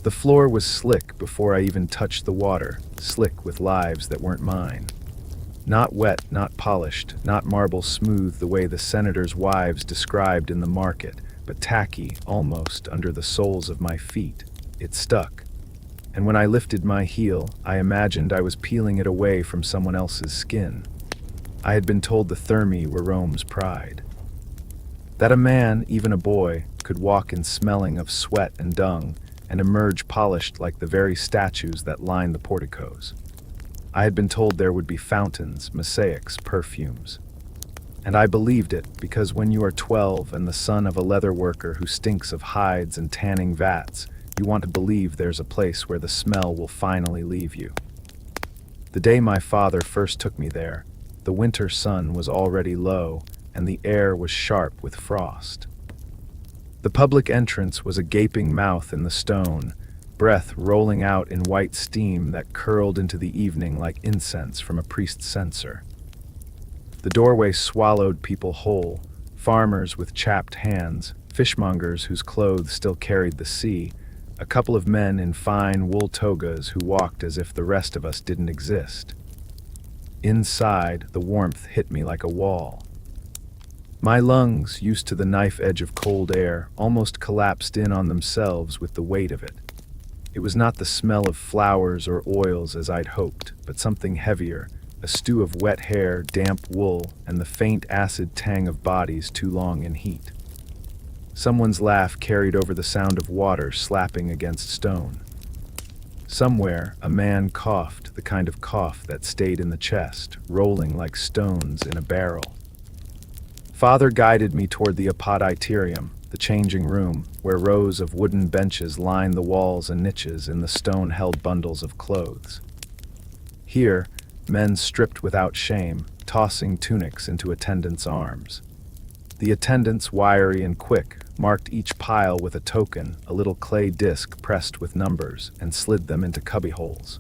The floor was slick before I even touched the water, slick with lives that weren't mine. Not wet, not polished, not marble smooth the way the senators' wives described in the market, but tacky, almost, under the soles of my feet. It stuck. And when I lifted my heel, I imagined I was peeling it away from someone else's skin. I had been told the Thermae were Rome's pride. That a man, even a boy, could walk in smelling of sweat and dung, and emerge polished like the very statues that line the porticos. I had been told there would be fountains, mosaics, perfumes. And I believed it because when you are 12 and the son of a leather worker who stinks of hides and tanning vats, you want to believe there's a place where the smell will finally leave you. The day my father first took me there, the winter sun was already low and the air was sharp with frost. The public entrance was a gaping mouth in the stone, breath rolling out in white steam that curled into the evening like incense from a priest's censer. The doorway swallowed people whole, farmers with chapped hands, fishmongers whose clothes still carried the sea, a couple of men in fine wool togas who walked as if the rest of us didn't exist. Inside, the warmth hit me like a wall. My lungs, used to the knife edge of cold air, almost collapsed in on themselves with the weight of it. It was not the smell of flowers or oils as I'd hoped, but something heavier, a stew of wet hair, damp wool, and the faint acid tang of bodies too long in heat. Someone's laugh carried over the sound of water slapping against stone. Somewhere, a man coughed, the kind of cough that stayed in the chest, rolling like stones in a barrel. Father guided me toward the apoditerium, the changing room, where rows of wooden benches lined the walls and niches in the stone-held bundles of clothes. Here, men stripped without shame, tossing tunics into attendants' arms. The attendants, wiry and quick, marked each pile with a token, a little clay disc pressed with numbers, and slid them into cubbyholes.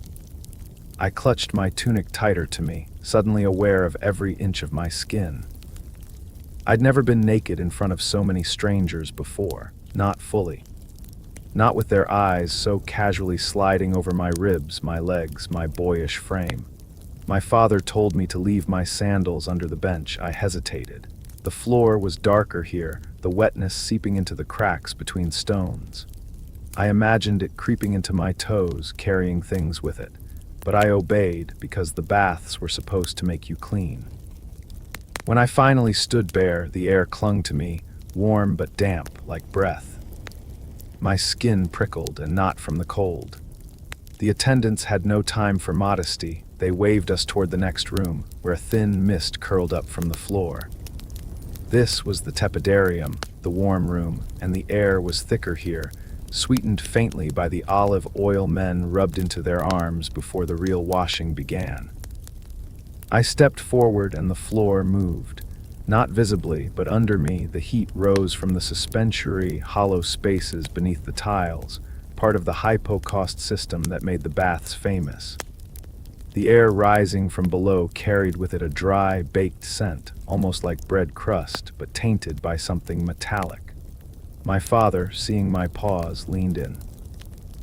I clutched my tunic tighter to me, suddenly aware of every inch of my skin. I'd never been naked in front of so many strangers before, not fully. Not with their eyes so casually sliding over my ribs, my legs, my boyish frame. My father told me to leave my sandals under the bench. I hesitated. The floor was darker here, the wetness seeping into the cracks between stones. I imagined it creeping into my toes, carrying things with it. But I obeyed because the baths were supposed to make you clean. When I finally stood bare, the air clung to me, warm but damp, like breath. My skin prickled, and not from the cold. The attendants had no time for modesty. They waved us toward the next room, where a thin mist curled up from the floor. This was the tepidarium, the warm room, and the air was thicker here, sweetened faintly by the olive oil men rubbed into their arms before the real washing began. I stepped forward and the floor moved. Not visibly, but under me, the heat rose from the suspensory, hollow spaces beneath the tiles, part of the hypocaust system that made the baths famous. The air rising from below carried with it a dry, baked scent, almost like bread crust, but tainted by something metallic. My father, seeing my pause, leaned in.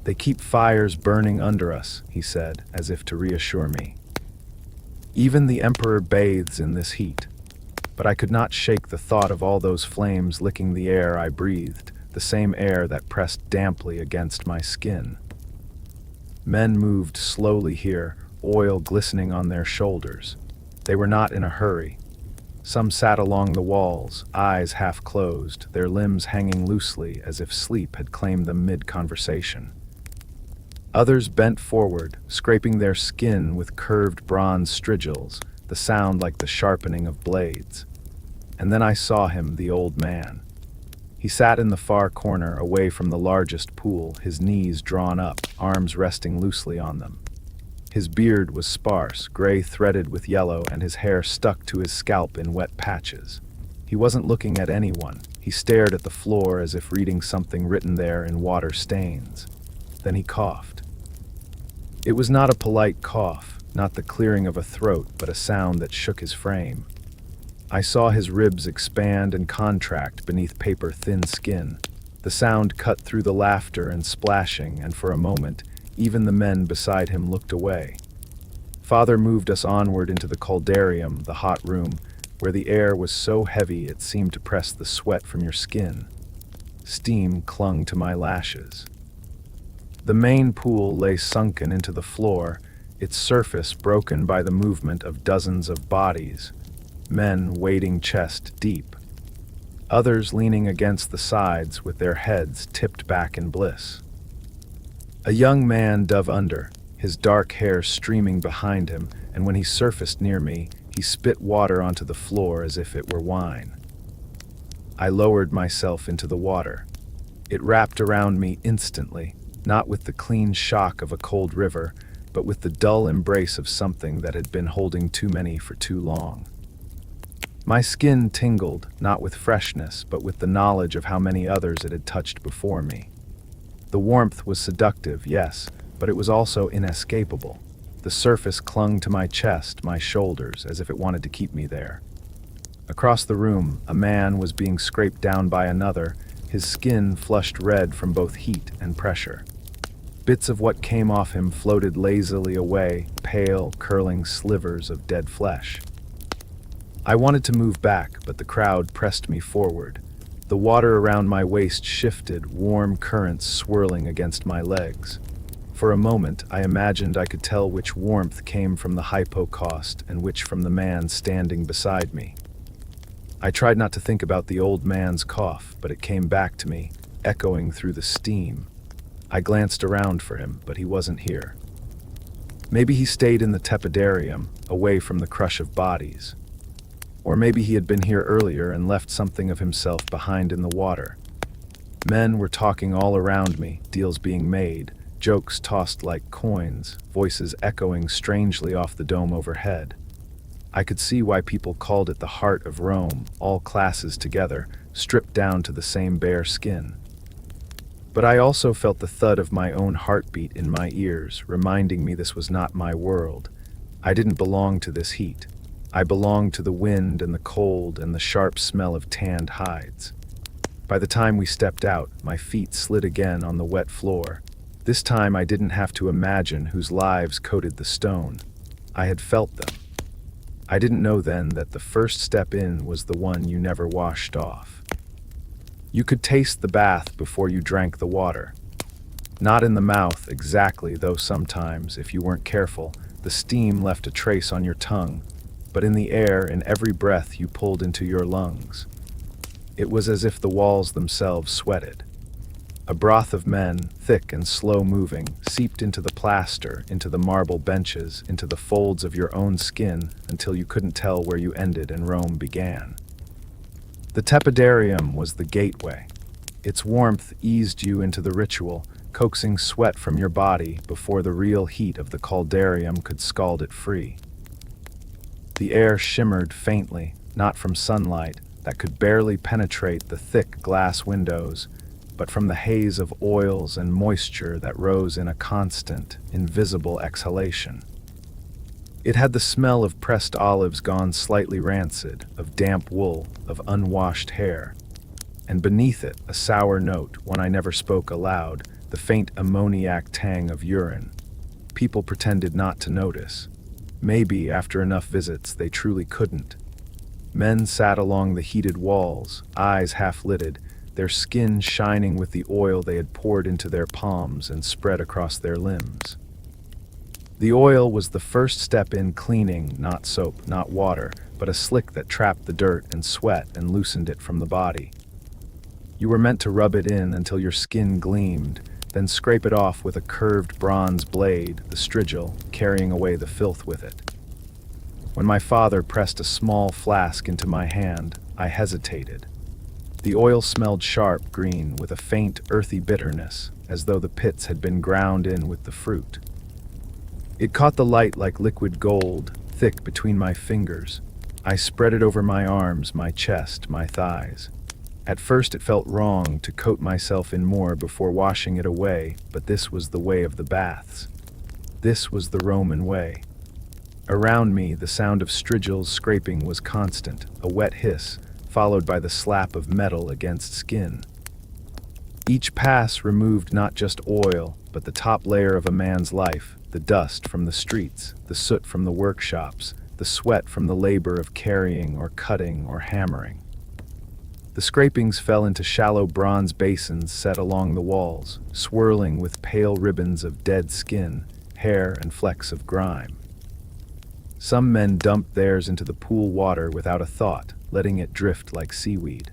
"They keep fires burning under us," he said, as if to reassure me. Even the emperor bathes in this heat. But I could not shake the thought of all those flames licking the air I breathed, the same air that pressed damply against my skin. Men moved slowly here, oil glistening on their shoulders. They were not in a hurry. Some sat along the walls, eyes half closed, their limbs hanging loosely as if sleep had claimed them mid-conversation. Others bent forward, scraping their skin with curved bronze strigils, the sound like the sharpening of blades. And then I saw him, the old man. He sat in the far corner, away from the largest pool, his knees drawn up, arms resting loosely on them. His beard was sparse, gray threaded with yellow, and his hair stuck to his scalp in wet patches. He wasn't looking at anyone. He stared at the floor as if reading something written there in water stains. Then he coughed. It was not a polite cough, not the clearing of a throat, but a sound that shook his frame. I saw his ribs expand and contract beneath paper-thin skin. The sound cut through the laughter and splashing, and for a moment, even the men beside him looked away. Father moved us onward into the caldarium, the hot room, where the air was so heavy it seemed to press the sweat from your skin. Steam clung to my lashes. The main pool lay sunken into the floor, its surface broken by the movement of dozens of bodies, men wading chest deep, others leaning against the sides with their heads tipped back in bliss. A young man dove under, his dark hair streaming behind him, and when he surfaced near me, he spit water onto the floor as if it were wine. I lowered myself into the water. It wrapped around me instantly, not with the clean shock of a cold river, but with the dull embrace of something that had been holding too many for too long. My skin tingled, not with freshness, but with the knowledge of how many others it had touched before me. The warmth was seductive, yes, but it was also inescapable. The surface clung to my chest, my shoulders, as if it wanted to keep me there. Across the room, a man was being scraped down by another, his skin flushed red from both heat and pressure. Bits of what came off him floated lazily away, pale, curling slivers of dead flesh. I wanted to move back, but the crowd pressed me forward. The water around my waist shifted, warm currents swirling against my legs. For a moment, I imagined I could tell which warmth came from the hypocaust and which from the man standing beside me. I tried not to think about the old man's cough, but it came back to me, echoing through the steam. I glanced around for him, but he wasn't here. Maybe he stayed in the tepidarium, away from the crush of bodies. Or maybe he had been here earlier and left something of himself behind in the water. Men were talking all around me, deals being made, jokes tossed like coins, voices echoing strangely off the dome overhead. I could see why people called it the heart of Rome, all classes together, stripped down to the same bare skin. But I also felt the thud of my own heartbeat in my ears, reminding me this was not my world. I didn't belong to this heat. I belonged to the wind and the cold and the sharp smell of tanned hides. By the time we stepped out, my feet slid again on the wet floor. This time I didn't have to imagine whose lives coated the stone. I had felt them. I didn't know then that the first step in was the one you never washed off. You could taste the bath before you drank the water. Not in the mouth exactly, though sometimes, if you weren't careful, the steam left a trace on your tongue, but in the air in every breath you pulled into your lungs. It was as if the walls themselves sweated. A broth of men, thick and slow-moving, seeped into the plaster, into the marble benches, into the folds of your own skin until you couldn't tell where you ended and Rome began. The tepidarium was the gateway. Its warmth eased you into the ritual, coaxing sweat from your body before the real heat of the caldarium could scald it free. The air shimmered faintly, not from sunlight that could barely penetrate the thick glass windows, but from the haze of oils and moisture that rose in a constant, invisible exhalation. It had the smell of pressed olives gone slightly rancid, of damp wool, of unwashed hair, and beneath it a sour note, one I never spoke aloud, the faint ammoniac tang of urine. People pretended not to notice. Maybe, after enough visits, they truly couldn't. Men sat along the heated walls, eyes half-lidded, their skin shining with the oil they had poured into their palms and spread across their limbs. The oil was the first step in cleaning, not soap, not water, but a slick that trapped the dirt and sweat and loosened it from the body. You were meant to rub it in until your skin gleamed, then scrape it off with a curved bronze blade, the strigil, carrying away the filth with it. When my father pressed a small flask into my hand, I hesitated. The oil smelled sharp green with a faint, earthy bitterness, as though the pits had been ground in with the fruit. It caught the light like liquid gold, thick between my fingers. I spread it over my arms, my chest, my thighs. At first it felt wrong to coat myself in more before washing it away, but this was the way of the baths. This was the Roman way. Around me, the sound of strigils scraping was constant, a wet hiss, followed by the slap of metal against skin. Each pass removed not just oil, but the top layer of a man's life, the dust from the streets, the soot from the workshops, the sweat from the labor of carrying or cutting or hammering. The scrapings fell into shallow bronze basins set along the walls, swirling with pale ribbons of dead skin, hair, and flecks of grime. Some men dumped theirs into the pool water without a thought, letting it drift like seaweed.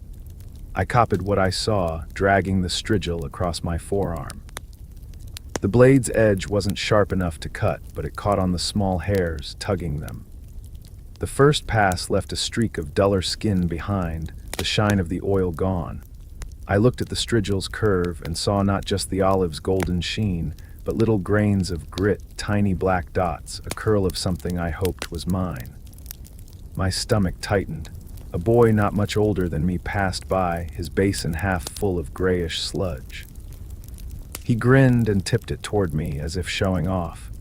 I copied what I saw, dragging the strigil across my forearm. The blade's edge wasn't sharp enough to cut, but it caught on the small hairs, tugging them. The first pass left a streak of duller skin behind, the shine of the oil gone. I looked at the strigil's curve and saw not just the olive's golden sheen, but little grains of grit, tiny black dots, a curl of something I hoped was mine. My stomach tightened. A boy not much older than me passed by, his basin half full of grayish sludge. He grinned and tipped it toward me as if showing off.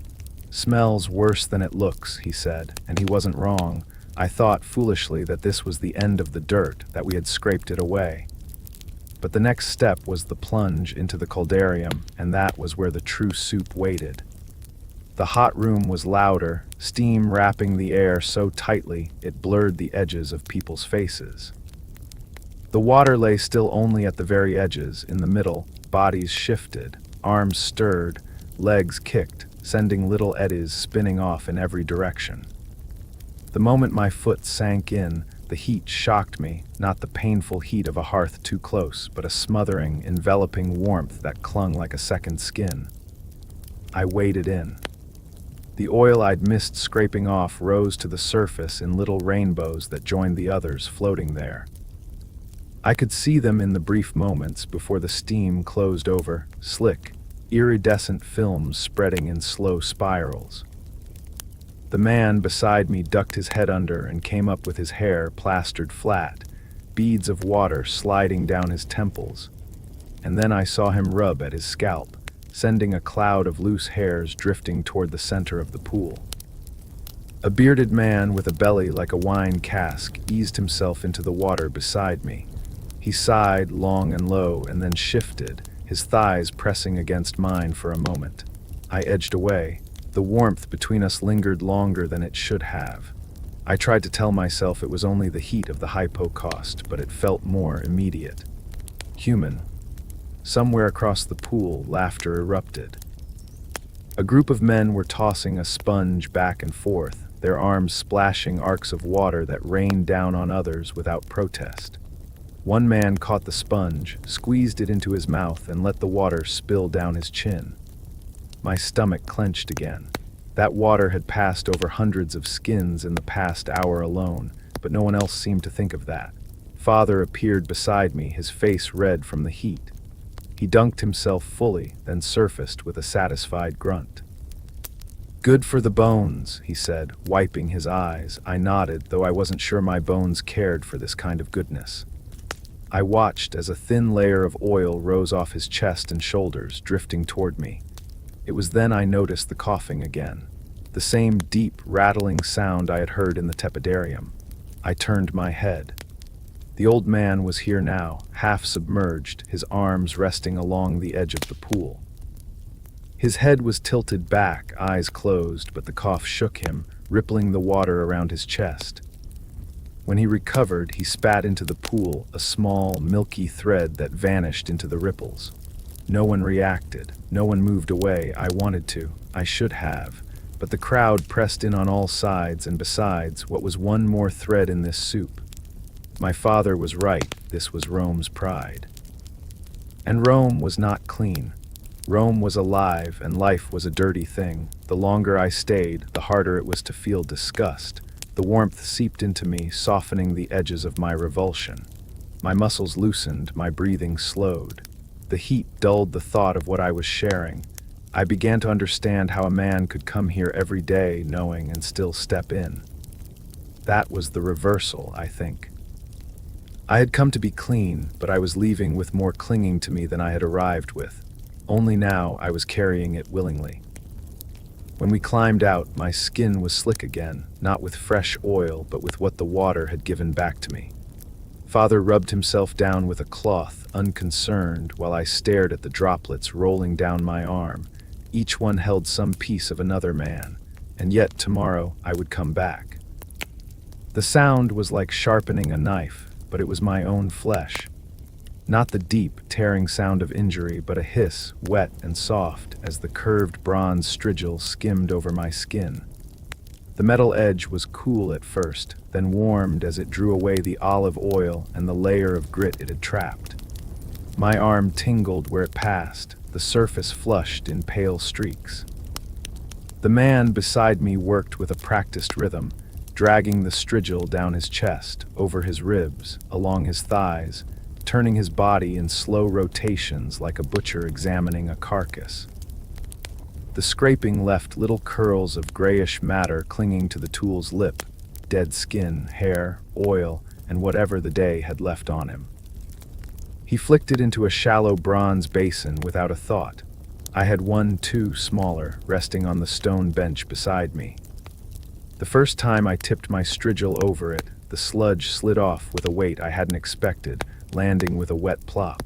"Smells worse than it looks," he said, and he wasn't wrong. I thought foolishly that this was the end of the dirt, that we had scraped it away. But the next step was the plunge into the caldarium, and that was where the true soup waited. The hot room was louder, steam wrapping the air so tightly it blurred the edges of people's faces. The water lay still only at the very edges. In the middle, bodies shifted, arms stirred, legs kicked, sending little eddies spinning off in every direction. The moment my foot sank in, the heat shocked me, not the painful heat of a hearth too close, but a smothering, enveloping warmth that clung like a second skin. I waded in. The oil I'd missed scraping off rose to the surface in little rainbows that joined the others floating there. I could see them in the brief moments before the steam closed over, slick, iridescent films spreading in slow spirals. The man beside me ducked his head under and came up with his hair plastered flat, beads of water sliding down his temples. And then I saw him rub at his scalp, sending a cloud of loose hairs drifting toward the center of the pool. A bearded man with a belly like a wine cask eased himself into the water beside me. He sighed long and low and then shifted, his thighs pressing against mine for a moment. I edged away. The warmth between us lingered longer than it should have. I tried to tell myself it was only the heat of the hypocaust, but it felt more immediate. Human. Somewhere across the pool, laughter erupted. A group of men were tossing a sponge back and forth, their arms splashing arcs of water that rained down on others without protest. One man caught the sponge, squeezed it into his mouth, and let the water spill down his chin. My stomach clenched again. That water had passed over hundreds of skins in the past hour alone, but no one else seemed to think of that. Father appeared beside me, his face red from the heat. He dunked himself fully, then surfaced with a satisfied grunt. "Good for the bones," he said, wiping his eyes. I nodded, though I wasn't sure my bones cared for this kind of goodness. I watched as a thin layer of oil rose off his chest and shoulders, drifting toward me. It was then I noticed the coughing again, the same deep, rattling sound I had heard in the tepidarium. I turned my head. The old man was here now, half submerged, his arms resting along the edge of the pool. His head was tilted back, eyes closed, but the cough shook him, rippling the water around his chest. When he recovered, he spat into the pool, a small, milky thread that vanished into the ripples. No one reacted. No one moved away. I wanted to. I should have. But the crowd pressed in on all sides, and besides, what was one more thread in this soup? My father was right. This was Rome's pride. And Rome was not clean. Rome was alive, and life was a dirty thing. The longer I stayed, the harder it was to feel disgust. The warmth seeped into me, softening the edges of my revulsion. My muscles loosened, my breathing slowed. The heat dulled the thought of what I was sharing. I began to understand how a man could come here every day knowing and still step in. That was the reversal, I think. I had come to be clean, but I was leaving with more clinging to me than I had arrived with. Only now I was carrying it willingly. When we climbed out, my skin was slick again, not with fresh oil, but with what the water had given back to me. Father rubbed himself down with a cloth, unconcerned, while I stared at the droplets rolling down my arm. Each one held some piece of another man, and yet tomorrow I would come back. The sound was like sharpening a knife, but it was my own flesh. Not the deep, tearing sound of injury, but a hiss, wet and soft, as the curved bronze strigil skimmed over my skin. The metal edge was cool at first, then warmed as it drew away the olive oil and the layer of grit it had trapped. My arm tingled where it passed, the surface flushed in pale streaks. The man beside me worked with a practiced rhythm, dragging the strigil down his chest, over his ribs, along his thighs, turning his body in slow rotations like a butcher examining a carcass. The scraping left little curls of grayish matter clinging to the tool's lip, dead skin, hair, oil, and whatever the day had left on him. He flicked it into a shallow bronze basin without a thought. I had one too smaller, resting on the stone bench beside me. The first time I tipped my strigil over it, the sludge slid off with a weight I hadn't expected, landing with a wet plop.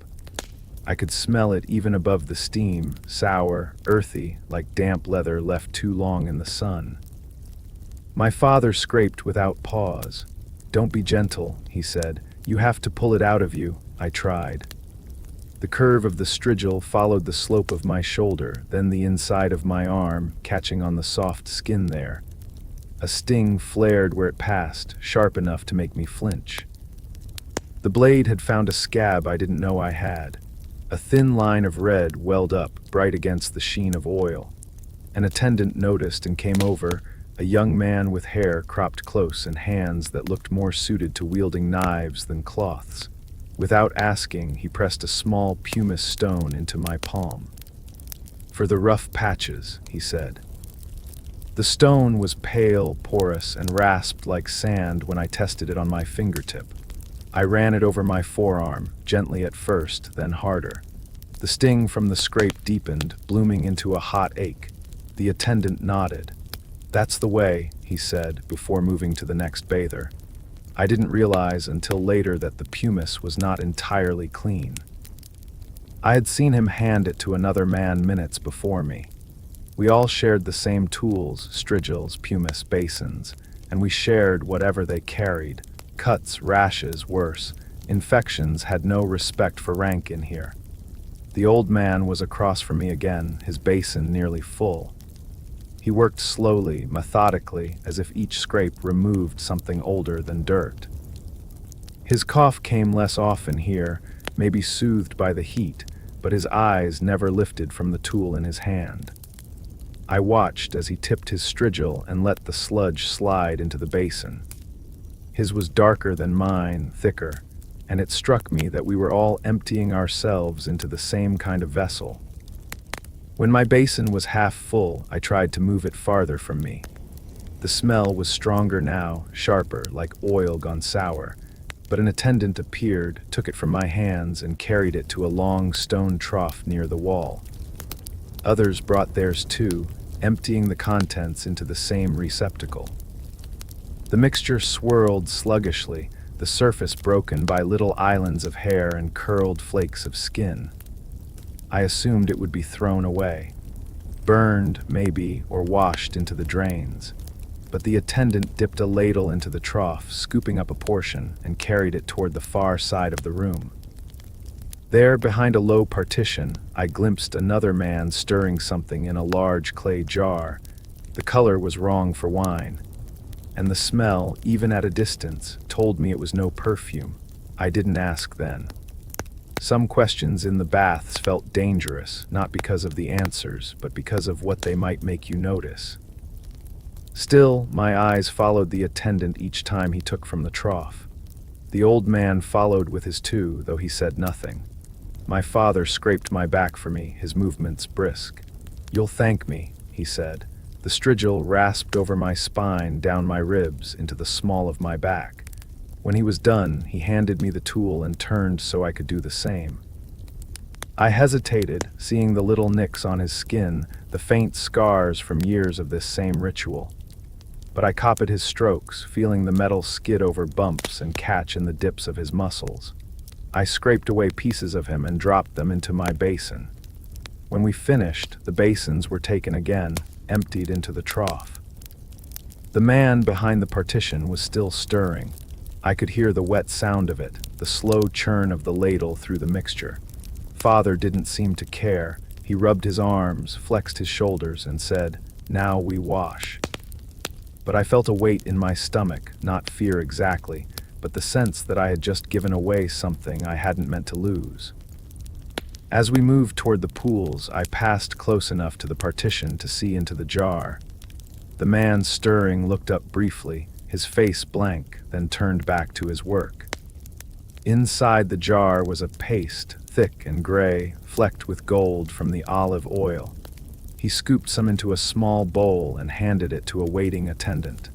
I could smell it even above the steam, sour, earthy, like damp leather left too long in the sun. My father scraped without pause. "Don't be gentle," he said. "You have to pull it out of you." I tried. The curve of the strigil followed the slope of my shoulder, then the inside of my arm, catching on the soft skin there. A sting flared where it passed, sharp enough to make me flinch. The blade had found a scab I didn't know I had. A thin line of red welled up, bright against the sheen of oil. An attendant noticed and came over, a young man with hair cropped close and hands that looked more suited to wielding knives than cloths. Without asking, he pressed a small pumice stone into my palm. "For the rough patches," he said. The stone was pale, porous, and rasped like sand when I tested it on my fingertip. I ran it over my forearm, gently at first, then harder. The sting from the scrape deepened, blooming into a hot ache. The attendant nodded. "That's the way," he said, before moving to the next bather. I didn't realize until later that the pumice was not entirely clean. I had seen him hand it to another man minutes before me. We all shared the same tools, strigils, pumice, basins, and we shared whatever they carried. Cuts, rashes, worse. Infections had no respect for rank in here. The old man was across from me again, his basin nearly full. He worked slowly, methodically, as if each scrape removed something older than dirt. His cough came less often here, maybe soothed by the heat, but his eyes never lifted from the tool in his hand. I watched as he tipped his strigil and let the sludge slide into the basin. His was darker than mine, thicker, and it struck me that we were all emptying ourselves into the same kind of vessel. When my basin was half full, I tried to move it farther from me. The smell was stronger now, sharper, like oil gone sour, but an attendant appeared, took it from my hands, and carried it to a long stone trough near the wall. Others brought theirs too, emptying the contents into the same receptacle. The mixture swirled sluggishly, the surface broken by little islands of hair and curled flakes of skin. I assumed it would be thrown away, burned, maybe, or washed into the drains. But the attendant dipped a ladle into the trough, scooping up a portion, and carried it toward the far side of the room. There, behind a low partition, I glimpsed another man stirring something in a large clay jar. The color was wrong for wine, and the smell, even at a distance, told me it was no perfume. I didn't ask then. Some questions in the baths felt dangerous, not because of the answers, but because of what they might make you notice. Still, my eyes followed the attendant each time he took from the trough. The old man followed with his two, though he said nothing. My father scraped my back for me, his movements brisk. "You'll thank me," he said. The strigil rasped over my spine, down my ribs, into the small of my back. When he was done, he handed me the tool and turned so I could do the same. I hesitated, seeing the little nicks on his skin, the faint scars from years of this same ritual. but I copied his strokes, feeling the metal skid over bumps and catch in the dips of his muscles. I scraped away pieces of him and dropped them into my basin. When we finished, the basins were taken again, emptied into the trough. The man behind the partition was still stirring. I could hear the wet sound of it, the slow churn of the ladle through the mixture. Father didn't seem to care. He rubbed his arms, flexed his shoulders, and said, "Now we wash." But I felt a weight in my stomach, not fear exactly, but the sense that I had just given away something I hadn't meant to lose. As we moved toward the pools, I passed close enough to the partition to see into the jar. The man stirring looked up briefly, his face blank, then turned back to his work. Inside the jar was a paste, thick and gray, flecked with gold from the olive oil. He scooped some into a small bowl and handed it to a waiting attendant.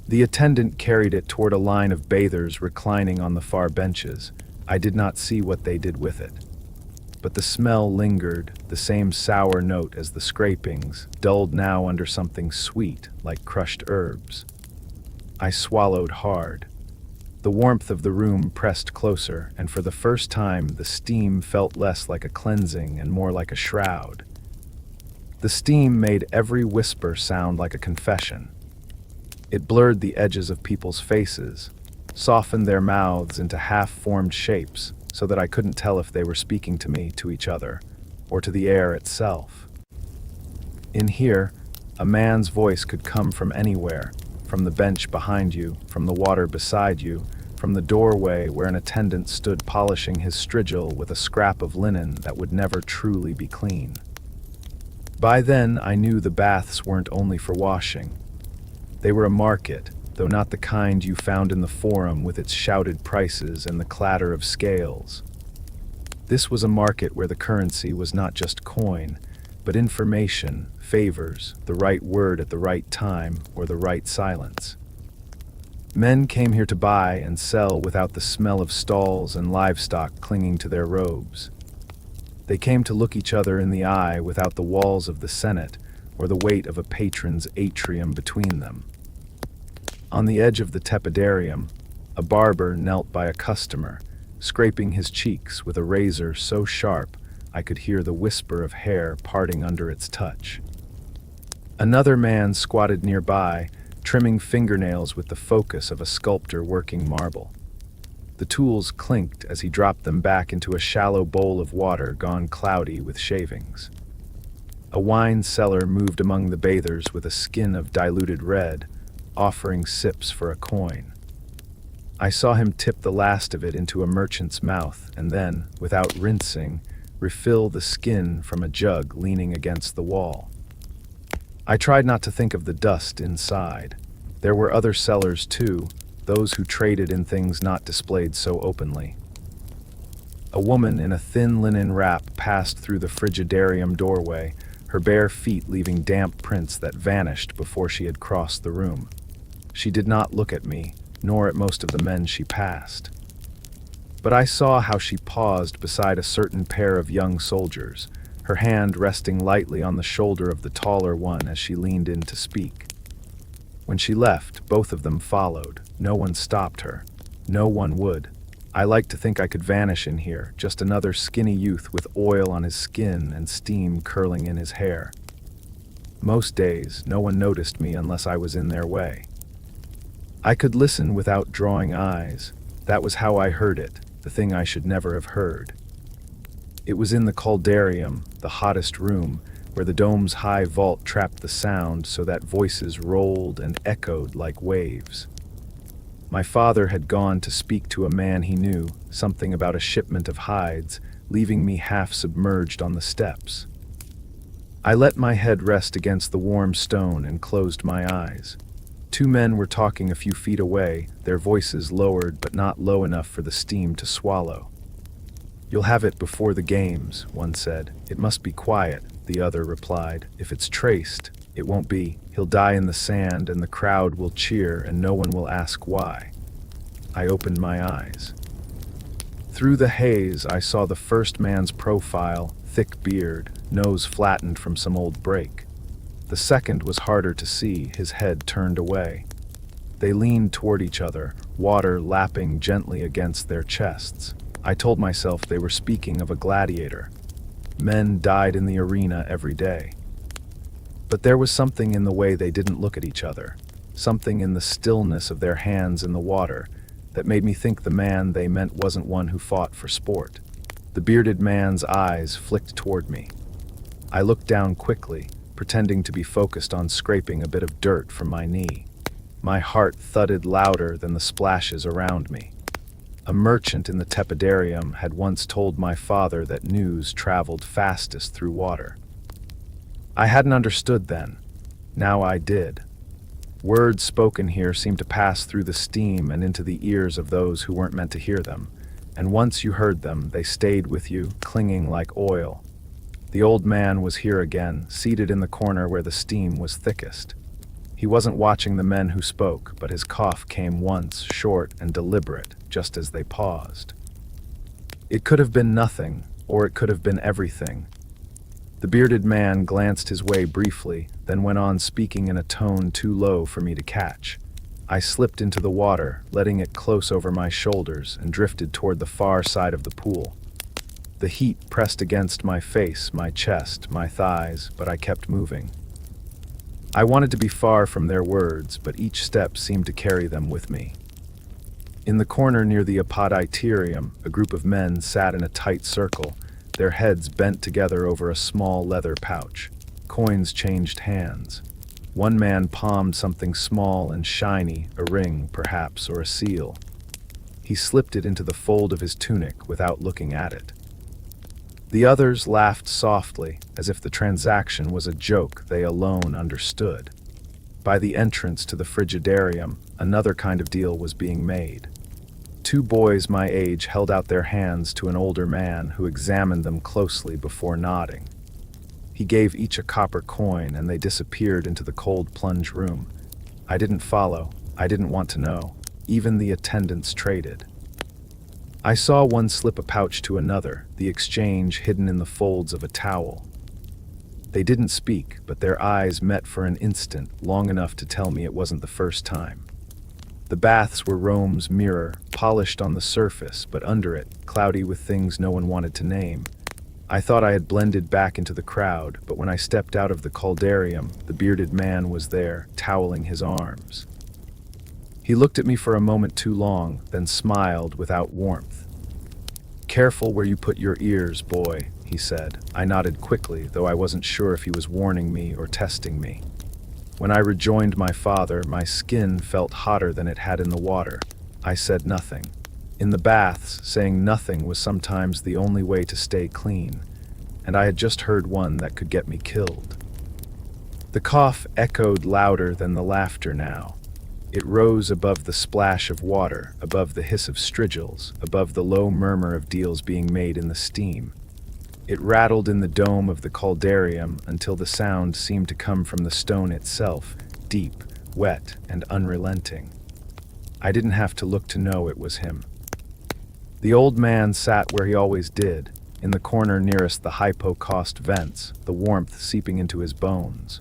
The attendant carried it toward a line of bathers reclining on the far benches. I did not see what they did with it. But the smell lingered, the same sour note as the scrapings, dulled now under something sweet, like crushed herbs. I swallowed hard. The warmth of the room pressed closer, and for the first time the steam felt less like a cleansing and more like a shroud. The steam made every whisper sound like a confession. It blurred the edges of people's faces, softened their mouths into half-formed shapes so that I couldn't tell if they were speaking to me, to each other, or to the air itself. In here, a man's voice could come from anywhere, from the bench behind you, from the water beside you, from the doorway where an attendant stood polishing his strigil with a scrap of linen that would never truly be clean. By then, I knew the baths weren't only for washing. They were a market, though not the kind you found in the Forum with its shouted prices and the clatter of scales. This was a market where the currency was not just coin, but information, favors, the right word at the right time, or the right silence. Men came here to buy and sell without the smell of stalls and livestock clinging to their robes. They came to look each other in the eye without the walls of the Senate or the weight of a patron's atrium between them. On the edge of the tepidarium, a barber knelt by a customer, scraping his cheeks with a razor so sharp I could hear the whisper of hair parting under its touch. Another man squatted nearby, trimming fingernails with the focus of a sculptor working marble. The tools clinked as he dropped them back into a shallow bowl of water gone cloudy with shavings. A wine seller moved among the bathers with a skin of diluted red, offering sips for a coin. I saw him tip the last of it into a merchant's mouth and then, without rinsing, refill the skin from a jug leaning against the wall. I tried not to think of the dust inside. There were other sellers too, those who traded in things not displayed so openly. A woman in a thin linen wrap passed through the frigidarium doorway, her bare feet leaving damp prints that vanished before she had crossed the room. She did not look at me, nor at most of the men she passed. But I saw how she paused beside a certain pair of young soldiers, her hand resting lightly on the shoulder of the taller one as she leaned in to speak. When she left, both of them followed. No one stopped her. No one would. I liked to think I could vanish in here, just another skinny youth with oil on his skin and steam curling in his hair. Most days, no one noticed me unless I was in their way. I could listen without drawing eyes. That was how I heard it, the thing I should never have heard. It was in the caldarium, the hottest room, where the dome's high vault trapped the sound so that voices rolled and echoed like waves. My father had gone to speak to a man he knew, something about a shipment of hides, leaving me half submerged on the steps. I let my head rest against the warm stone and closed my eyes. Two men were talking a few feet away, their voices lowered but not low enough for the steam to swallow. "You'll have it before the games," one said. "It must be quiet," the other replied. "If it's traced, it won't be. He'll die in the sand and the crowd will cheer and no one will ask why." I opened my eyes. Through the haze, I saw the first man's profile, thick beard, nose flattened from some old break. The second was harder to see, his head turned away. They leaned toward each other, water lapping gently against their chests. I told myself they were speaking of a gladiator. Men died in the arena every day. But there was something in the way they didn't look at each other, something in the stillness of their hands in the water, that made me think the man they meant wasn't one who fought for sport. The bearded man's eyes flicked toward me. I looked down quickly, pretending to be focused on scraping a bit of dirt from my knee. My heart thudded louder than the splashes around me. A merchant in the tepidarium had once told my father that news traveled fastest through water. I hadn't understood then. Now I did. Words spoken here seemed to pass through the steam and into the ears of those who weren't meant to hear them, and once you heard them, they stayed with you, clinging like oil. The old man was here again, seated in the corner where the steam was thickest. He wasn't watching the men who spoke, but his cough came once, short and deliberate, just as they paused. It could have been nothing, or it could have been everything. The bearded man glanced his way briefly, then went on speaking in a tone too low for me to catch. I slipped into the water, letting it close over my shoulders, and drifted toward the far side of the pool. The heat pressed against my face, my chest, my thighs, but I kept moving. I wanted to be far from their words, but each step seemed to carry them with me. In the corner near the apoditerium, a group of men sat in a tight circle, their heads bent together over a small leather pouch. Coins changed hands. One man palmed something small and shiny, a ring, perhaps, or a seal. He slipped it into the fold of his tunic without looking at it. The others laughed softly, as if the transaction was a joke they alone understood. By the entrance to the frigidarium, another kind of deal was being made. Two boys my age held out their hands to an older man who examined them closely before nodding. He gave each a copper coin, and they disappeared into the cold plunge room. I didn't follow. I didn't want to know. Even the attendants traded. I saw one slip a pouch to another, the exchange hidden in the folds of a towel. They didn't speak, but their eyes met for an instant, long enough to tell me it wasn't the first time. The baths were Rome's mirror, polished on the surface, but under it, cloudy with things no one wanted to name. I thought I had blended back into the crowd, but when I stepped out of the caldarium, the bearded man was there, toweling his arms. He looked at me for a moment too long, then smiled without warmth. "Careful where you put your ears, boy," he said. I nodded quickly, though I wasn't sure if he was warning me or testing me. When I rejoined my father, my skin felt hotter than it had in the water. I said nothing. In the baths, saying nothing was sometimes the only way to stay clean, and I had just heard one that could get me killed. The cough echoed louder than the laughter now. It rose above the splash of water, above the hiss of strigils, above the low murmur of deals being made in the steam. It rattled in the dome of the caldarium until the sound seemed to come from the stone itself, deep, wet, and unrelenting. I didn't have to look to know it was him. The old man sat where he always did, in the corner nearest the hypocaust vents, the warmth seeping into his bones.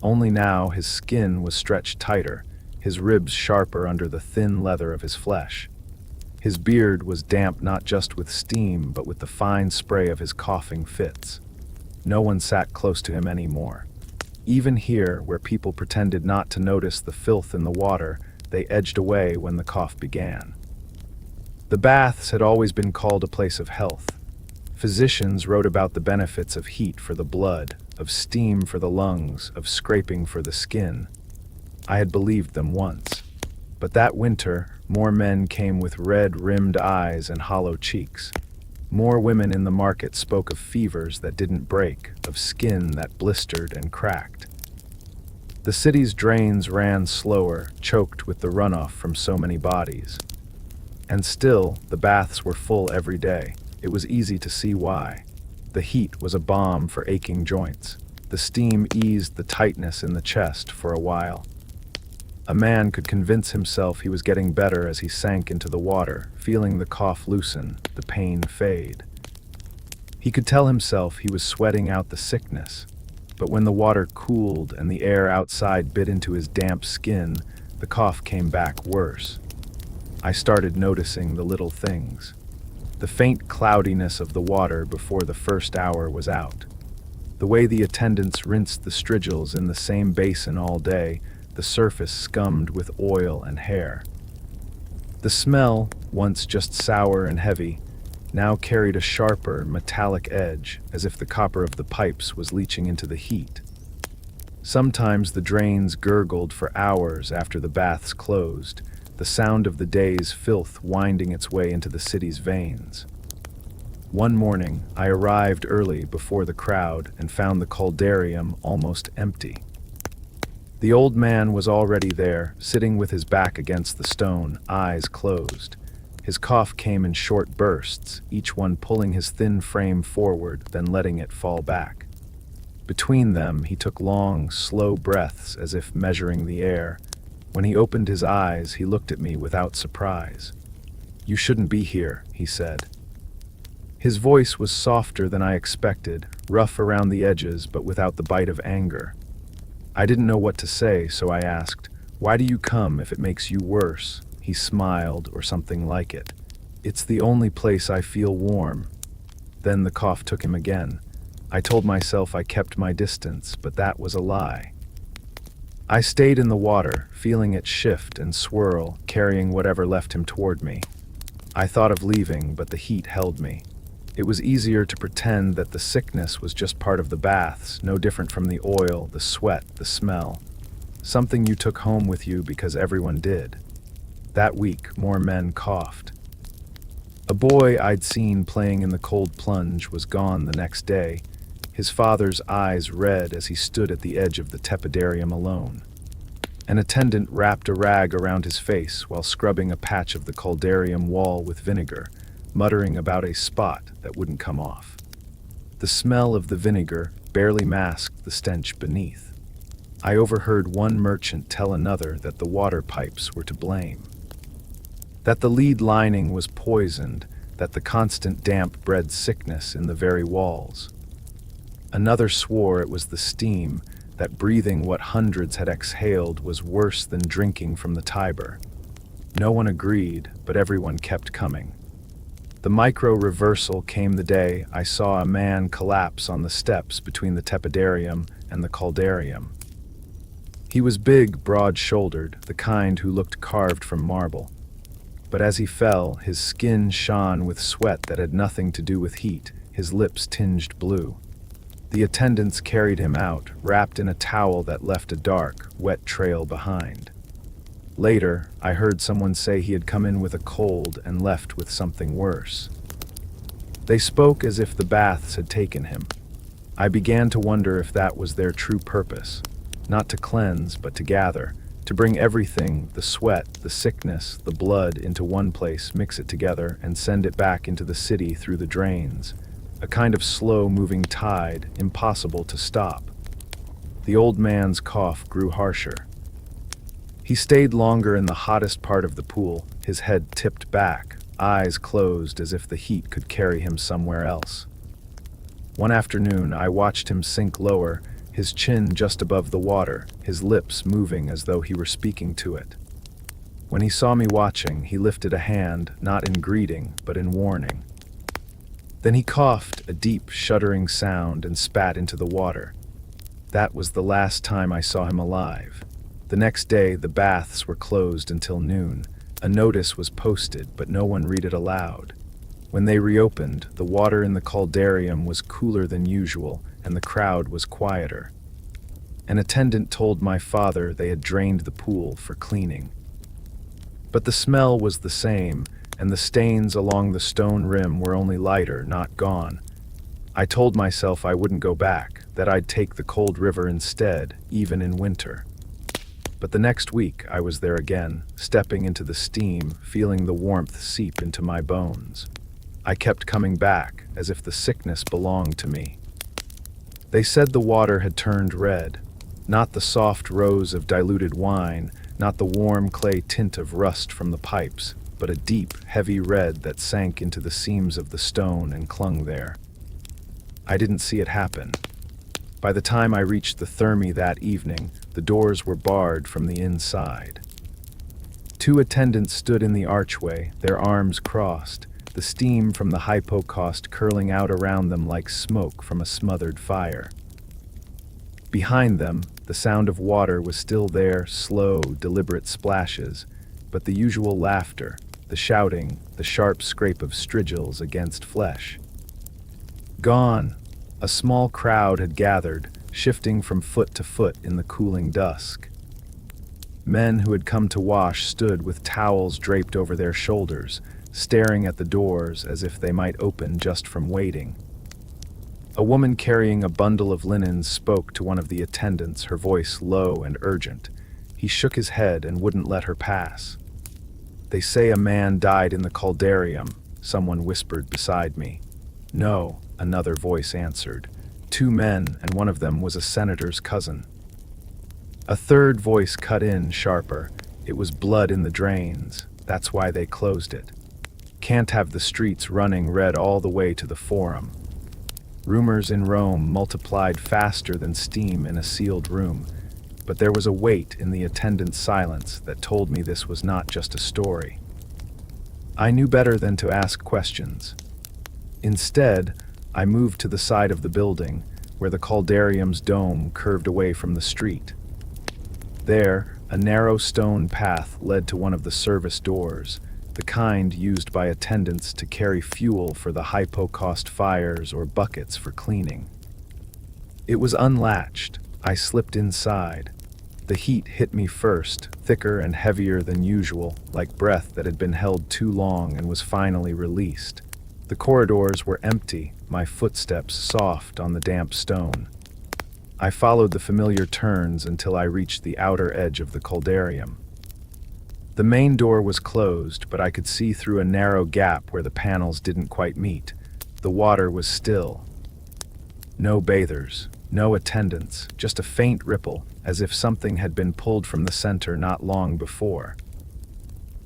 Only now his skin was stretched tighter, his ribs sharper under the thin leather of his flesh. His beard was damp not just with steam, but with the fine spray of his coughing fits. No one sat close to him anymore. Even here, where people pretended not to notice the filth in the water, they edged away when the cough began. The baths had always been called a place of health. Physicians wrote about the benefits of heat for the blood, of steam for the lungs, of scraping for the skin. I had believed them once. But that winter, more men came with red-rimmed eyes and hollow cheeks. More women in the market spoke of fevers that didn't break, of skin that blistered and cracked. The city's drains ran slower, choked with the runoff from so many bodies. And still, the baths were full every day. It was easy to see why. The heat was a balm for aching joints. The steam eased the tightness in the chest for a while. A man could convince himself he was getting better as he sank into the water, feeling the cough loosen, the pain fade. He could tell himself he was sweating out the sickness, but when the water cooled and the air outside bit into his damp skin, the cough came back worse. I started noticing the little things. The faint cloudiness of the water before the first hour was out. The way the attendants rinsed the strigils in the same basin all day, the surface scummed with oil and hair. The smell, once just sour and heavy, now carried a sharper, metallic edge, as if the copper of the pipes was leaching into the heat. Sometimes the drains gurgled for hours after the baths closed, the sound of the day's filth winding its way into the city's veins. One morning, I arrived early before the crowd and found the caldarium almost empty. The old man was already there, sitting with his back against the stone, eyes closed. His cough came in short bursts, each one pulling his thin frame forward, then letting it fall back. Between them, he took long, slow breaths as if measuring the air. When he opened his eyes, he looked at me without surprise. "You shouldn't be here," he said. His voice was softer than I expected, rough around the edges but without the bite of anger. I didn't know what to say, so I asked, "Why do you come if it makes you worse?" He smiled, or something like it. "It's the only place I feel warm." Then the cough took him again. I told myself I kept my distance, but that was a lie. I stayed in the water, feeling it shift and swirl, carrying whatever left him toward me. I thought of leaving, but the heat held me. It was easier to pretend that the sickness was just part of the baths, no different from the oil, the sweat, the smell. Something you took home with you because everyone did. That week, more men coughed. A boy I'd seen playing in the cold plunge was gone the next day, his father's eyes red as he stood at the edge of the tepidarium alone. An attendant wrapped a rag around his face while scrubbing a patch of the caldarium wall with vinegar, muttering about a spot that wouldn't come off. The smell of the vinegar barely masked the stench beneath. I overheard one merchant tell another that the water pipes were to blame. That the lead lining was poisoned, that the constant damp bred sickness in the very walls. Another swore it was the steam, that breathing what hundreds had exhaled was worse than drinking from the Tiber. No one agreed, but everyone kept coming. The micro-reversal came the day I saw a man collapse on the steps between the tepidarium and the caldarium. He was big, broad-shouldered, the kind who looked carved from marble. But as he fell, his skin shone with sweat that had nothing to do with heat, his lips tinged blue. The attendants carried him out, wrapped in a towel that left a dark, wet trail behind. Later, I heard someone say he had come in with a cold and left with something worse. They spoke as if the baths had taken him. I began to wonder if that was their true purpose, not to cleanse, but to gather, to bring everything, the sweat, the sickness, the blood, into one place, mix it together, and send it back into the city through the drains, a kind of slow-moving tide, impossible to stop. The old man's cough grew harsher. He stayed longer in the hottest part of the pool, his head tipped back, eyes closed as if the heat could carry him somewhere else. One afternoon, I watched him sink lower, his chin just above the water, his lips moving as though he were speaking to it. When he saw me watching, he lifted a hand, not in greeting, but in warning. Then he coughed, a deep, shuddering sound, and spat into the water. That was the last time I saw him alive. The next day, the baths were closed until noon. A notice was posted, but no one read it aloud. When they reopened, the water in the caldarium was cooler than usual, and the crowd was quieter. An attendant told my father they had drained the pool for cleaning. But the smell was the same, and the stains along the stone rim were only lighter, not gone. I told myself I wouldn't go back, that I'd take the cold river instead, even in winter. But the next week I was there again, stepping into the steam, feeling the warmth seep into my bones. I kept coming back, as if the sickness belonged to me. They said the water had turned red, not the soft rose of diluted wine, not the warm clay tint of rust from the pipes, but a deep, heavy red that sank into the seams of the stone and clung there. I didn't see it happen. By the time I reached the Thermi that evening, the doors were barred from the inside. Two attendants stood in the archway, their arms crossed, the steam from the hypocaust curling out around them like smoke from a smothered fire. Behind them, the sound of water was still there, slow, deliberate splashes, but the usual laughter, the shouting, the sharp scrape of strigils against flesh. Gone. A small crowd had gathered, shifting from foot to foot in the cooling dusk. Men who had come to wash stood with towels draped over their shoulders, staring at the doors as if they might open just from waiting. A woman carrying a bundle of linens spoke to one of the attendants, her voice low and urgent. He shook his head and wouldn't let her pass. "They say a man died in the caldarium," someone whispered beside me. "No," another voice answered. "Two men, and one of them was a senator's cousin." A third voice cut in sharper. "It was blood in the drains. That's why they closed it. Can't have the streets running red all the way to the Forum." Rumors in Rome multiplied faster than steam in a sealed room, but there was a weight in the attendant's silence that told me this was not just a story. I knew better than to ask questions. Instead, I moved to the side of the building, where the caldarium's dome curved away from the street. There, a narrow stone path led to one of the service doors, the kind used by attendants to carry fuel for the hypocaust fires or buckets for cleaning. It was unlatched. I slipped inside. The heat hit me first, thicker and heavier than usual, like breath that had been held too long and was finally released. The corridors were empty, my footsteps soft on the damp stone. I followed the familiar turns until I reached the outer edge of the caldarium. The main door was closed, but I could see through a narrow gap where the panels didn't quite meet. The water was still. No bathers, no attendants, just a faint ripple, as if something had been pulled from the center not long before.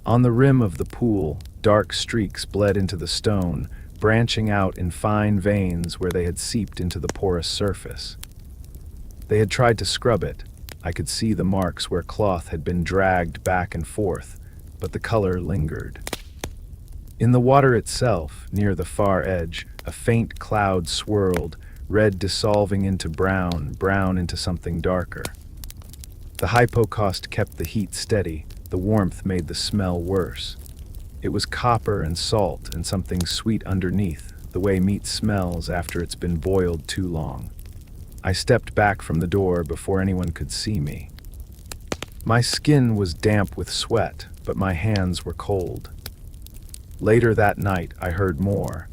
On the rim of the pool, dark streaks bled into the stone, branching out in fine veins where they had seeped into the porous surface. They had tried to scrub it. I could see the marks where cloth had been dragged back and forth, but the color lingered. In the water itself, near the far edge, a faint cloud swirled, red dissolving into brown, brown into something darker. The hypocaust kept the heat steady, the warmth made the smell worse. It was copper and salt and something sweet underneath, the way meat smells after it's been boiled too long. I stepped back from the door before anyone could see me. My skin was damp with sweat, but my hands were cold. Later that night, I heard more.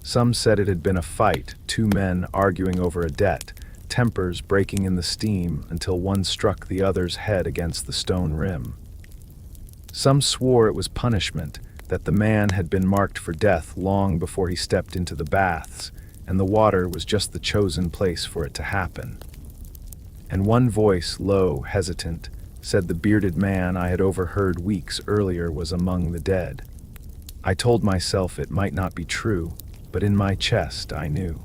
Some said it had been a fight, two men arguing over a debt, tempers breaking in the steam until one struck the other's head against the stone rim. Some swore it was punishment, that the man had been marked for death long before he stepped into the baths, and the water was just the chosen place for it to happen. And one voice, low, hesitant, said the bearded man I had overheard weeks earlier was among the dead. I told myself it might not be true, but in my chest I knew.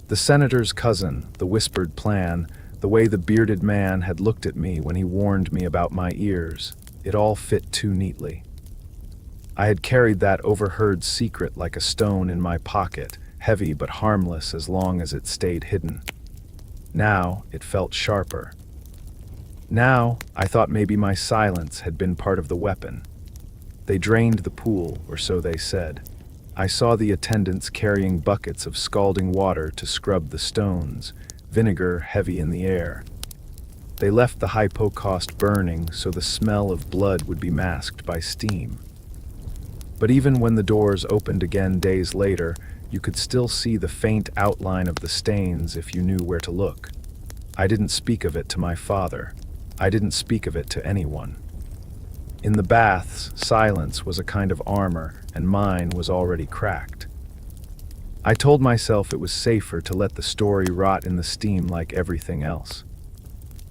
The senator's cousin, the whispered plan, the way the bearded man had looked at me when he warned me about my ears, it all fit too neatly. I had carried that overheard secret like a stone in my pocket, heavy but harmless as long as it stayed hidden. Now it felt sharper. Now I thought maybe my silence had been part of the weapon. They drained the pool, or so they said. I saw the attendants carrying buckets of scalding water to scrub the stones, vinegar heavy in the air. They left the hypocaust burning so the smell of blood would be masked by steam. But even when the doors opened again days later, you could still see the faint outline of the stains if you knew where to look. I didn't speak of it to my father. I didn't speak of it to anyone. In the baths, silence was a kind of armor, and mine was already cracked. I told myself it was safer to let the story rot in the steam like everything else.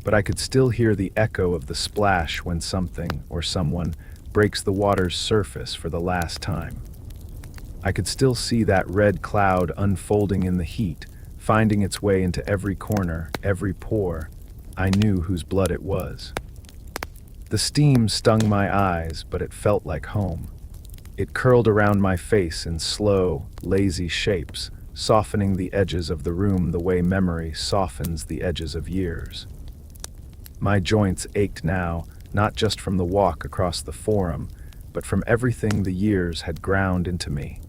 But I could still hear the echo of the splash when something, or someone, breaks the water's surface for the last time. I could still see that red cloud unfolding in the heat, finding its way into every corner, every pore. I knew whose blood it was. The steam stung my eyes, but it felt like home. It curled around my face in slow, lazy shapes, softening the edges of the room the way memory softens the edges of years. My joints ached now, not just from the walk across the Forum, but from everything the years had ground into me.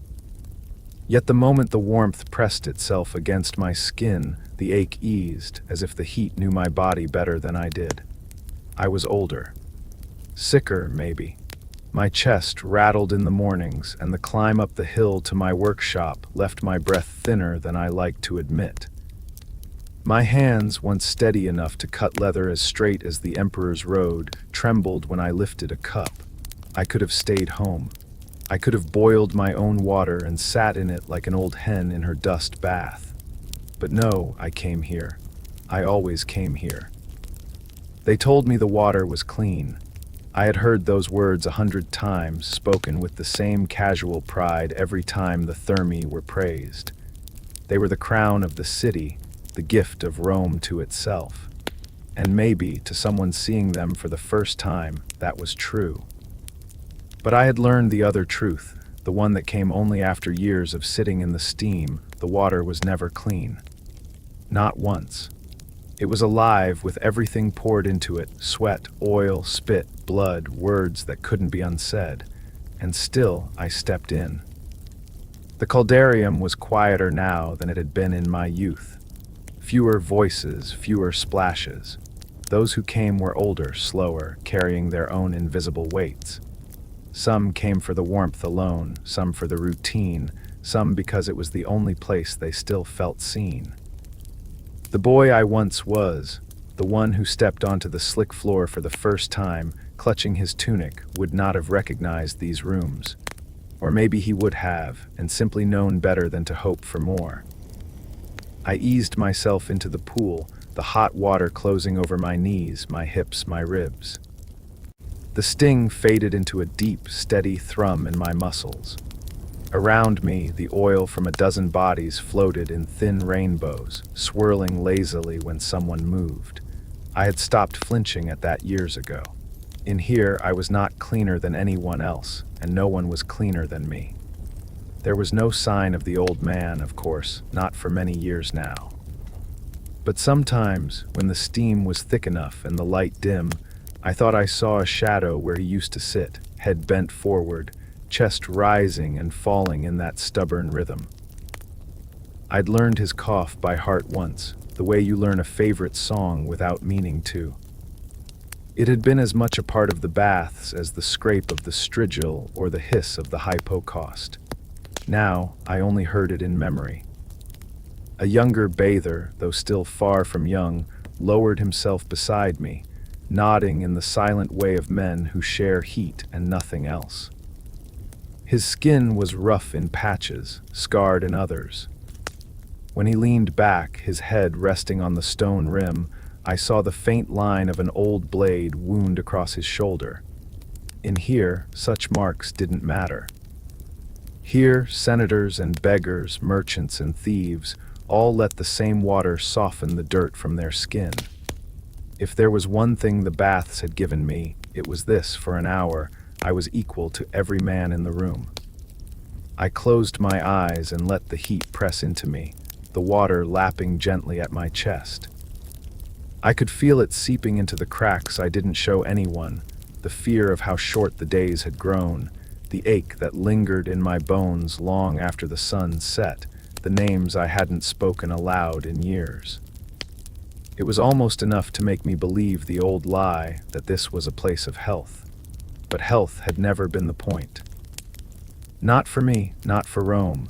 Yet the moment the warmth pressed itself against my skin, the ache eased, as if the heat knew my body better than I did. I was older. Sicker, maybe. My chest rattled in the mornings, and the climb up the hill to my workshop left my breath thinner than I liked to admit. My hands, once steady enough to cut leather as straight as the Emperor's Road, trembled when I lifted a cup. I could have stayed home. I could have boiled my own water and sat in it like an old hen in her dust bath. But no, I came here. I always came here. They told me the water was clean. I had heard those words 100 times, spoken with the same casual pride every time the Thermi were praised. They were the crown of the city, the gift of Rome to itself. And maybe, to someone seeing them for the first time, that was true. But I had learned the other truth, the one that came only after years of sitting in the steam. The water was never clean. Not once. It was alive with everything poured into it, sweat, oil, spit, blood, words that couldn't be unsaid. And still, I stepped in. The caldarium was quieter now than it had been in my youth. Fewer voices, fewer splashes. Those who came were older, slower, carrying their own invisible weights. Some came for the warmth alone, some for the routine, some because it was the only place they still felt seen. The boy I once was, the one who stepped onto the slick floor for the first time, clutching his tunic, would not have recognized these rooms. Or maybe he would have, and simply known better than to hope for more. I eased myself into the pool, the hot water closing over my knees, my hips, my ribs. The sting faded into a deep, steady thrum in my muscles. Around me, the oil from a dozen bodies floated in thin rainbows, swirling lazily when someone moved. I had stopped flinching at that years ago. In here, I was not cleaner than anyone else, and no one was cleaner than me. There was no sign of the old man, of course, not for many years now. But sometimes, when the steam was thick enough and the light dim, I thought I saw a shadow where he used to sit, head bent forward, chest rising and falling in that stubborn rhythm. I'd learned his cough by heart once, the way you learn a favorite song without meaning to. It had been as much a part of the baths as the scrape of the strigil or the hiss of the hypocaust. Now, I only heard it in memory. A younger bather, though still far from young, lowered himself beside me, nodding in the silent way of men who share heat and nothing else. His skin was rough in patches, scarred in others. When he leaned back, his head resting on the stone rim, I saw the faint line of an old blade wound across his shoulder. In here, such marks didn't matter. Here, senators and beggars, merchants and thieves, all let the same water soften the dirt from their skin. If there was one thing the baths had given me, it was this: for an hour, I was equal to every man in the room. I closed my eyes and let the heat press into me, the water lapping gently at my chest. I could feel it seeping into the cracks I didn't show anyone, the fear of how short the days had grown, the ache that lingered in my bones long after the sun set, the names I hadn't spoken aloud in years. It was almost enough to make me believe the old lie that this was a place of health. But health had never been the point. Not for me, not for Rome.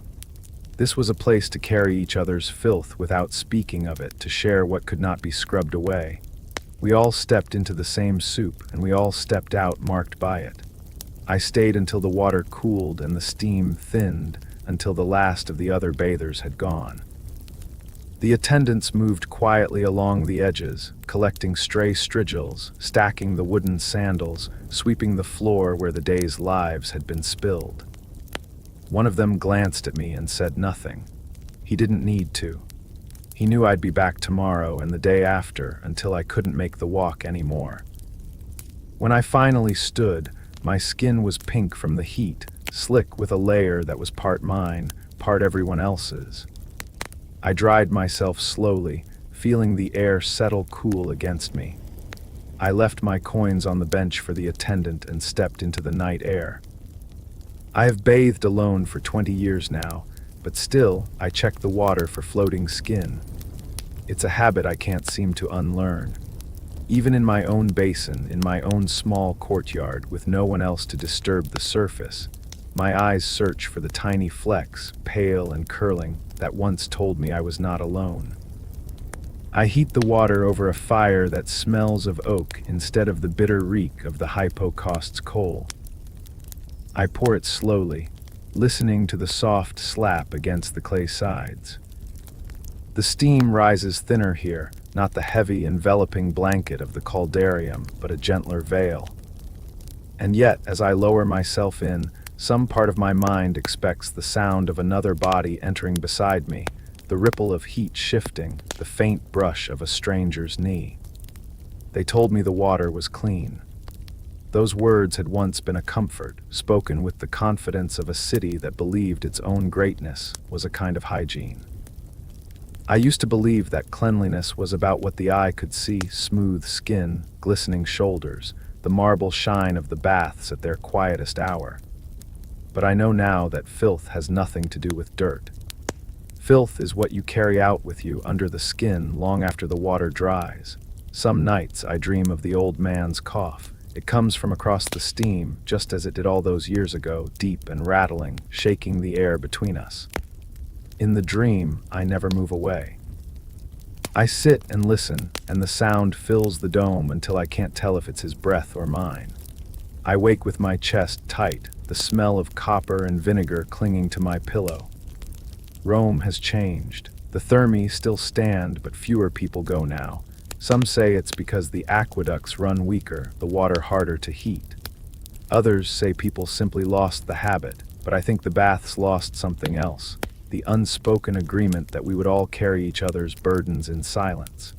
This was a place to carry each other's filth without speaking of it, to share what could not be scrubbed away. We all stepped into the same soup, and we all stepped out marked by it. I stayed until the water cooled and the steam thinned, until the last of the other bathers had gone. The attendants moved quietly along the edges, collecting stray strigils, stacking the wooden sandals, sweeping the floor where the day's lives had been spilled. One of them glanced at me and said nothing. He didn't need to. He knew I'd be back tomorrow and the day after until I couldn't make the walk anymore. When I finally stood, my skin was pink from the heat, slick with a layer that was part mine, part everyone else's. I dried myself slowly, feeling the air settle cool against me. I left my coins on the bench for the attendant and stepped into the night air. I have bathed alone for 20 years now, but still I check the water for floating skin. It's a habit I can't seem to unlearn. Even in my own basin, in my own small courtyard, with no one else to disturb the surface, my eyes search for the tiny flecks, pale and curling, that once told me I was not alone. I heat the water over a fire that smells of oak instead of the bitter reek of the Hypocauste's coal. I pour it slowly, listening to the soft slap against the clay sides. The steam rises thinner here, not the heavy, enveloping blanket of the caldarium, but a gentler veil. And yet, as I lower myself in, some part of my mind expects the sound of another body entering beside me, the ripple of heat shifting, the faint brush of a stranger's knee. They told me the water was clean. Those words had once been a comfort, spoken with the confidence of a city that believed its own greatness was a kind of hygiene. I used to believe that cleanliness was about what the eye could see: smooth skin, glistening shoulders, the marble shine of the baths at their quietest hour. But I know now that filth has nothing to do with dirt. Filth is what you carry out with you under the skin long after the water dries. Some nights I dream of the old man's cough. It comes from across the steam, just as it did all those years ago, deep and rattling, shaking the air between us. In the dream, I never move away. I sit and listen, and the sound fills the dome until I can't tell if it's his breath or mine. I wake with my chest tight, the smell of copper and vinegar clinging to my pillow. Rome has changed. The thermi still stand, but fewer people go now. Some say it's because the aqueducts run weaker, the water harder to heat. Others say people simply lost the habit, but I think the baths lost something else: the unspoken agreement that we would all carry each other's burdens in silence.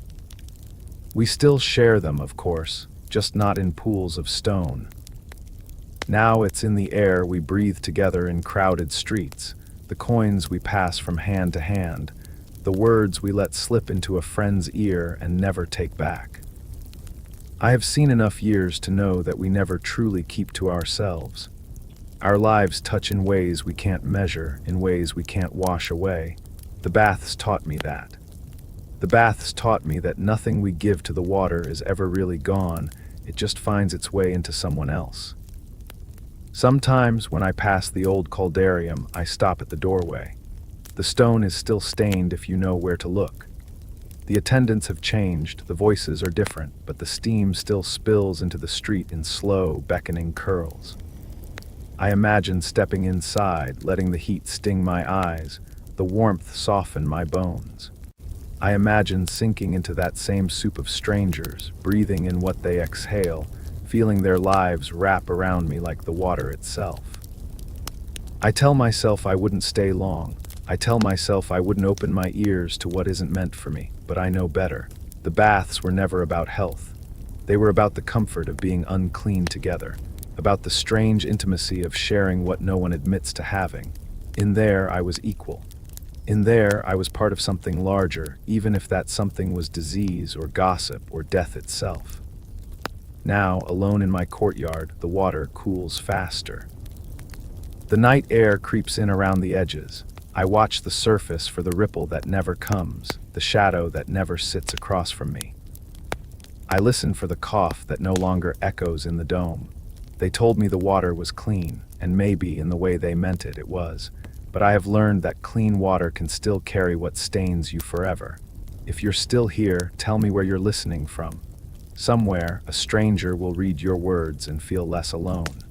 We still share them, of course, just not in pools of stone. Now it's in the air we breathe together in crowded streets, the coins we pass from hand to hand, the words we let slip into a friend's ear and never take back. I have seen enough years to know that we never truly keep to ourselves. Our lives touch in ways we can't measure, in ways we can't wash away. The baths taught me that. The baths taught me that nothing we give to the water is ever really gone, it just finds its way into someone else. Sometimes when I pass the old caldarium, I stop at the doorway. The stone is still stained if you know where to look. The attendants have changed, the voices are different, but the steam still spills into the street in slow, beckoning curls. I imagine stepping inside, letting the heat sting my eyes, the warmth soften my bones. I imagine sinking into that same soup of strangers, breathing in what they exhale, feeling their lives wrap around me like the water itself. I tell myself I wouldn't stay long. I tell myself I wouldn't open my ears to what isn't meant for me, but I know better. The baths were never about health. They were about the comfort of being unclean together, about the strange intimacy of sharing what no one admits to having. In there, I was equal. In there, I was part of something larger, even if that something was disease or gossip or death itself. Now, alone in my courtyard, the water cools faster. The night air creeps in around the edges. I watch the surface for the ripple that never comes, the shadow that never sits across from me. I listen for the cough that no longer echoes in the dome. They told me the water was clean, and maybe in the way they meant it, it was. But I have learned that clean water can still carry what stains you forever. If you're still here, tell me where you're listening from. Somewhere, a stranger will read your words and feel less alone.